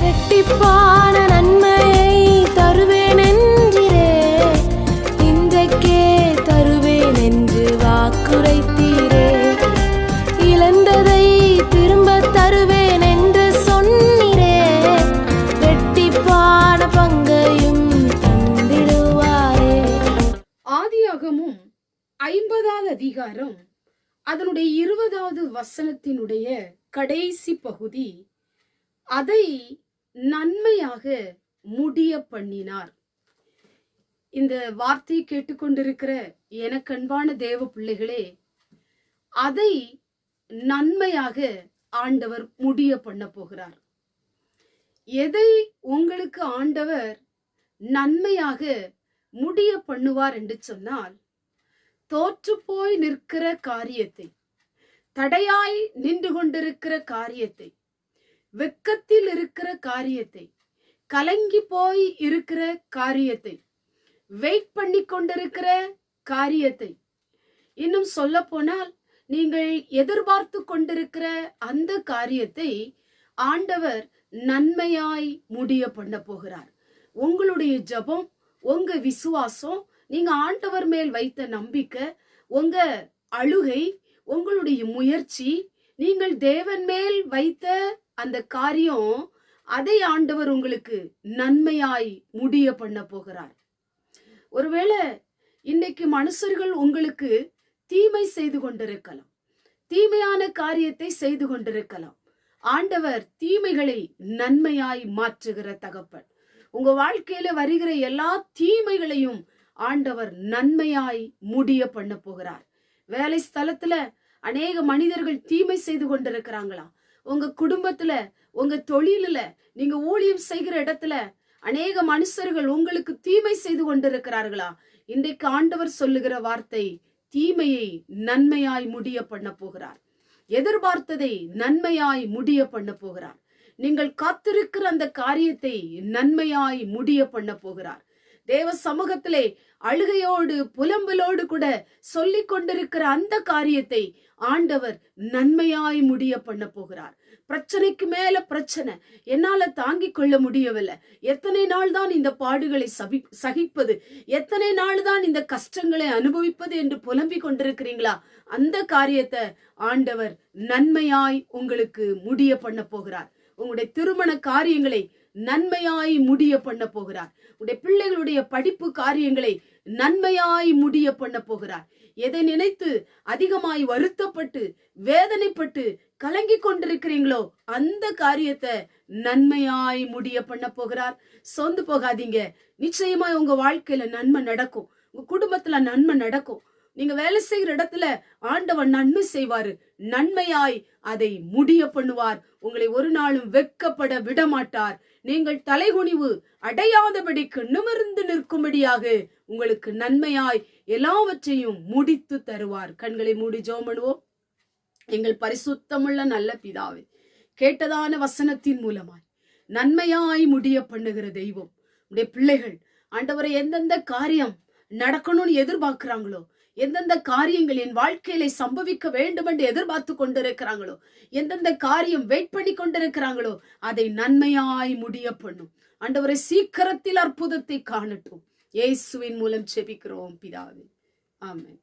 இரட்டிப்பான நன்மையை தருவேன் என்றிரே, இன்றைக்கே தருவேன் என்று வாக்குரைத்தீரே. இழந்ததை திரும்ப தருவேன் என்று சொன்னீரே, இரட்டிப்பான பங்கையும் தந்திடுவாரே. ஆதியாகமும் 50வது அதிகாரம் அதனுடைய 20வது வசனத்தினுடைய கடைசி பகுதி, அதை நன்மையாக முடிய பண்ணினார். இந்த வார்த்தையை கேட்டுக்கொண்டிருக்கிற எனக்கு அன்பான தேவ பிள்ளைகளே, அதை நன்மையாக ஆண்டவர் முடிய பண்ண போகிறார். எதை உங்களுக்கு ஆண்டவர் நன்மையாக முடிய பண்ணுவார் என்று சொன்னால், தோற்று போய் நிற்கிற காரியத்தை, தடையாய் நின்று கொண்டிருக்கிற காரியத்தை, வெக்கத்தில் இருக்கிற காரியத்தை, கலங்கி போய் இருக்கிற காரியத்தை, வெயிட் பண்ணி கொண்டிருக்கிற காரியத்தை, இன்னும் சொல்ல போனால் நீங்கள் எதிர்பார்த்து கொண்டிருக்கிற அந்த காரியத்தை ஆண்டவர் நன்மையாய் முடிய பண்ண போகிறார். உங்களுடைய ஜெபம், உங்க விசுவாசம், நீங்க ஆண்டவர் மேல் வைத்த நம்பிக்கை, உங்க அழுகை, உங்களுடைய முயற்சி, நீங்கள் தேவன் மேல் வைத்த அந்த காரியம், அதை ஆண்டவர் உங்களுக்கு நன்மையாய் முடிய பண்ண போகிறார். ஒருவேளை இன்னைக்கு மனுஷர்கள் உங்களுக்கு தீமை செய்து கொண்டிருக்கலாம், தீமையான காரியத்தை செய்து கொண்டிருக்கலாம். ஆண்டவர் தீமைகளை நன்மையாய் மாற்றுகிற தகப்பன். உங்க வாழ்க்கையில வருகிற எல்லா தீமைகளையும் ஆண்டவர் நன்மையாய் முடிய பண்ண போகிறார். வேலை ஸ்தலத்துல அநேக மனிதர்கள் தீமை செய்து கொண்டிருக்கிறாங்களா? உங்க குடும்பத்துல, உங்க தொழில, நீங்க ஊழியம் செய்கிற இடத்துல அநேக மனுஷர்கள் உங்களுக்கு தீமை செய்து கொண்டிருக்கிறார்களா? இன்றைக்கு ஆண்டவர் சொல்லுகிற வார்த்தை, தீமையை நன்மையாய் முடிய பண்ண போகிறார். எதிர்பார்த்ததை நன்மையாய் முடிய பண்ண போகிறார். நீங்கள் காத்திருக்கிற அந்த காரியத்தை நன்மையாய் முடிய பண்ண போகிறார். தேவ சமூகத்திலே அழுகையோடு புலம்பலோடு கூட சொல்லிக் கொண்டிருக்கிற அந்த காரியத்தை ஆண்டவர் நன்மையாய் முடிய பண்ண போகிறார். பிரச்சனைக்கு மேல பிரச்சனை, என்னால தாங்கிக் கொள்ள முடியவில்லை, எத்தனை நாள் தான் இந்த பாடுகளை சகிப்பது, எத்தனை நாள் தான் இந்த கஷ்டங்களை அனுபவிப்பது என்று புலம்பிக் கொண்டிருக்கிறீங்களா? அந்த காரியத்தை ஆண்டவர் நன்மையாய் உங்களுக்கு முடிய பண்ண போகிறார். உங்களுடைய திருமண காரியங்களை நன்மையாய் முடிய பண்ண போகிறார். உடைய பிள்ளைகளுடைய படிப்பு காரியங்களை நன்மையாய் முடிய பண்ண போகிறார். எதை நினைத்து அதிகமாய் வருத்தப்பட்டு வேதனைப்பட்டு கலங்கி கொண்டிருக்கிறீங்களோ அந்த காரியத்தை நன்மையாய் முடிய பண்ண போகிறார். சொந்து போகாதீங்க. நிச்சயமாய் உங்க வாழ்க்கையில நன்மை நடக்கும், உங்க குடும்பத்துல நன்மை நடக்கும். நீங்க வேலை செய்கிற இடத்துல ஆண்டவன் நன்மை செய்வாரு, நன்மையாய் அதை முடிய பண்ணுவார். உங்களை ஒரு நாளும் வெட்கப்பட விட மாட்டார். நீங்கள் தலைகுனிவு அடையாதபடிக்கு நிமிர்ந்து நிற்கும்படியாக உங்களுக்கு நன்மையாய் எல்லாவற்றையும் முடித்து தருவார். கண்களை மூடி ஜெபம் பண்ணுவோம். எங்கள் பரிசுத்தமுள்ள நல்ல பிதாவே, கேட்டதான வசனத்தின் மூலமாய் நன்மையாய் முடிய பண்ணுகிற தெய்வம், உடைய பிள்ளைகள் ஆண்டவரை எந்தெந்த காரியம் நடக்கணும்னு எதிர்பார்க்கிறாங்களோ, எந்தெந்த காரியங்கள் என் வாழ்க்கையில சம்பவிக்க வேண்டும் என்று எதிர்பார்த்து கொண்டிருக்கிறாங்களோ, எந்தெந்த காரியம் வெயிட் பண்ணி கொண்டிருக்கிறாங்களோ அதை நன்மையாய் முடிய பண்ணும். ஆண்டவரை சீக்கிரத்தில் அற்புதத்தை காணட்டும். இயேசுவின் மூலம் ஜெபிக்கிறோம் பிதாவே, ஆமென்.